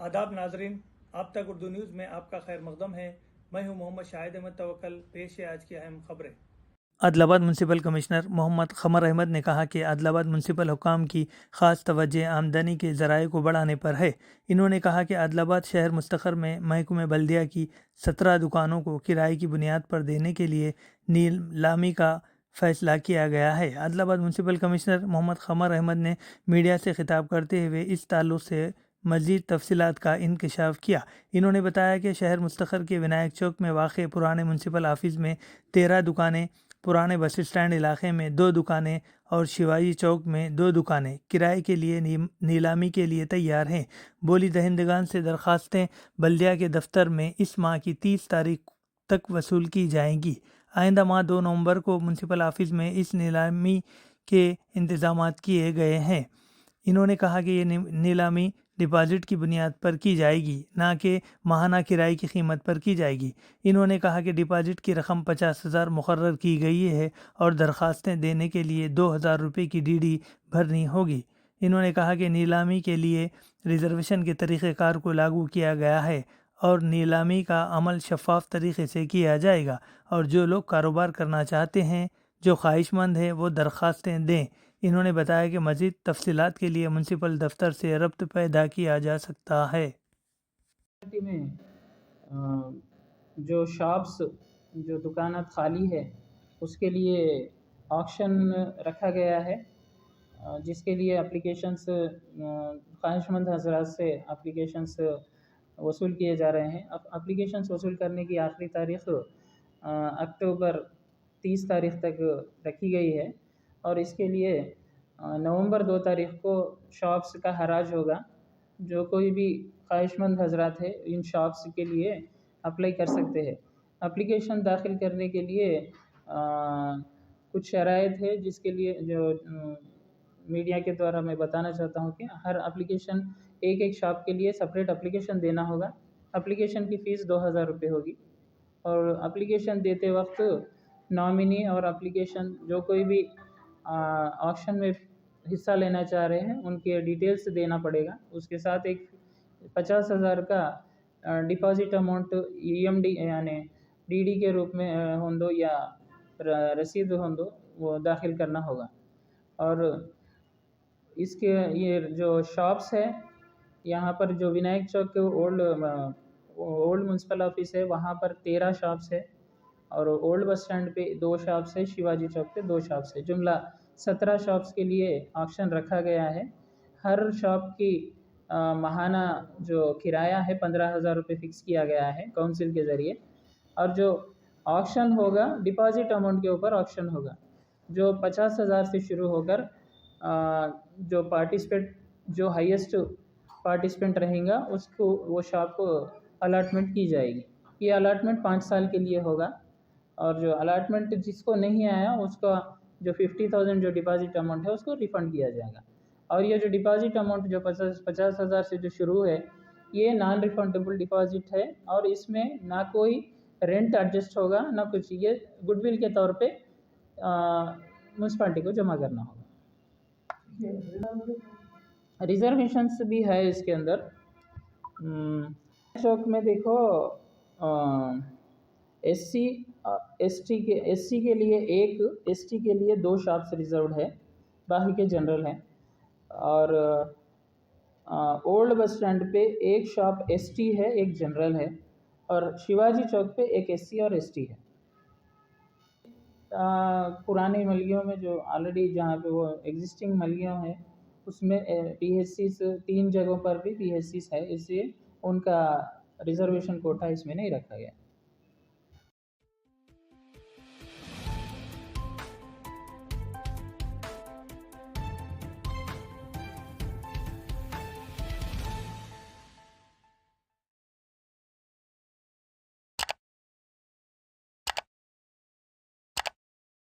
आदाब नाजरीन, आप तक उर्दू न्यूज़ में आपका खैर मकदम है। मैं हूं मोहम्मद शाहिद अहमद तवक्कल। पेश है आज की अहम खबरें। आदिलाबाद म्यूनसिपल कमिश्नर मोहम्मद क़मर अहमद ने कहा कि आदिलाबाद म्यूनसिपल हुकाम की ख़ास तवज्जो आमदनी के ज़राए को बढ़ाने पर है। इन्होंने कहा कि आदिलाबाद शहर मुस्तक़र में महकमे बल्दिया की 17 दुकानों को किराए की बुनियाद पर देने के लिए नीलामी का फैसला किया गया है। आदिलाबाद म्यूनसिपल कमिश्नर मोहम्मद क़मर अहमद ने मीडिया से खिताब करते हुए इस ताल्लुक़ से मज़ीद तफसीलात का इंकशाफ किया। इन्होंने बताया कि शहर मुस्तक़र के विनायक चौक में वाक़ पुराने म्यूनसिपल ऑफिस में 13 दुकानें, पुराने बस स्टैंड इलाके में 2 दुकानें और शिवाजी चौक में 2 दुकानें किराए के लिए नीलामी के लिए तैयार हैं। बोली दहिंदगान से दरखास्तें बल्दिया के दफ्तर में इस माह की 30 तारीख तक वसूल की जाएंगी। आइंदा माह 2 नवंबर को म्यूनसिपल ऑफिस में इस नीलामी के इंतजामात किए गए हैं। इन्होंने कहा कि ये नीलामी डिपॉजिट की बुनियाद पर की जाएगी, ना कि माहाना किराए की कीमत पर की जाएगी। इन्होंने कहा कि डिपॉजिट की रकम 50,000 मुकर्रर की गई है और दरखास्तें देने के लिए 2,000 रुपये की डीडी भरनी होगी। इन्होंने कहा कि नीलामी के लिए रिजर्वेशन के तरीक़ेकार को लागू किया गया है और नीलामी का अमल शफाफ तरीके से किया जाएगा और जो लोग कारोबार करना चाहते हैं, जो ख्वाहिशमंद हैं, वो दरखास्तें दें। इन्होंने बताया कि मज़ीद तफसीलात के लिए म्यूनसिपल दफ्तर से रब्त पैदा किया जा सकता है। में जो शॉप्स, जो दुकानात खाली है, उसके लिए ऑक्शन रखा गया है, जिसके लिए एप्लीकेशंस ख्वाहिशमंद हज़रात से एप्लीकेशंस वसूल किए जा रहे हैं। अब एप्लीकेशंस वसूल करने की आखिरी तारीख़ अक्टूबर 30 तारीख़ तक रखी गई है और इसके लिए नवंबर 2 तारीख़ को शॉप्स का हराज होगा। जो कोई भी ख्वाहिशमंद हज़रात है इन शॉप्स के लिए अप्लाई कर सकते हैं। एप्लीकेशन दाखिल करने के लिए कुछ शराइत है, जिसके लिए जो मीडिया के द्वारा मैं बताना चाहता हूँ कि हर एप्लीकेशन एक शॉप के लिए सेपरेट एप्लीकेशन देना होगा। एप्लीकेशन की फ़ीस 2,000 रुपये होगी और एप्लीकेशन देते वक्त नॉमिनी और एप्लीकेशन जो कोई भी ऑक्शन में हिस्सा लेना चाह रहे हैं उनके डिटेल्स देना पड़ेगा। उसके साथ एक 50,000 का डिपॉजिट अमाउंट EMD यानी DD के रूप में होंदो या रसीद होंदो वो दाखिल करना होगा। और इसके ये जो शॉप्स है, यहाँ पर जो विनायक चौक के ओल्ड म्यूनसिपल ऑफिस है वहाँ पर 13 शॉप्स है और ओल्ड बस स्टैंड पे 2 शॉप्स है, शिवाजी चौक पे 2 शॉप्स है। जुमला 17 शॉप्स के लिए ऑक्शन रखा गया है। हर शॉप की माहाना जो किराया है 15,000 रुपये फ़िक्स किया गया है काउंसिल के ज़रिए। और जो ऑक्शन होगा डिपॉजिट अमाउंट के ऊपर ऑक्शन होगा, जो 50,000 से शुरू होकर जो पार्टिसिपेट जो हाईएस्ट पार्टिसिपेंट रहेगा उसको वो शॉप को अलॉटमेंट की जाएगी। ये अलॉटमेंट 5 साल के लिए होगा और जो अलॉटमेंट जिसको नहीं आया उसका जो 50,000 जो डिपॉजिट अमाउंट है उसको रिफ़ंड किया जाएगा। और ये जो डिपॉजिट अमाउंट जो 50,000 से जो शुरू है, ये नॉन रिफंडेबल डिपॉजिट है और इसमें ना कोई रेंट एडजस्ट होगा ना कुछ। ये गुडविल के तौर पे म्यूनसिपालिटी को जमा करना होगा। रिजर्वेशंस भी है इसके अंदर। चौक में देखो SC के लिए 1, ST के लिए 2 शॉप्स रिजर्व्ड है, बाकी के जनरल हैं। और ओल्ड बस स्टैंड पे 1 शॉप ST है, 1 जनरल है और शिवाजी चौक पे 1 SC और ST है। पुरानी मलियों में जो ऑलरेडी जहाँ पे वो एग्जिस्टिंग मलियों हैं उसमें PHCs 3 जगहों पर भी PHCs है, इसलिए उनका रिजर्वेशन कोटा इसमें नहीं रखा गया।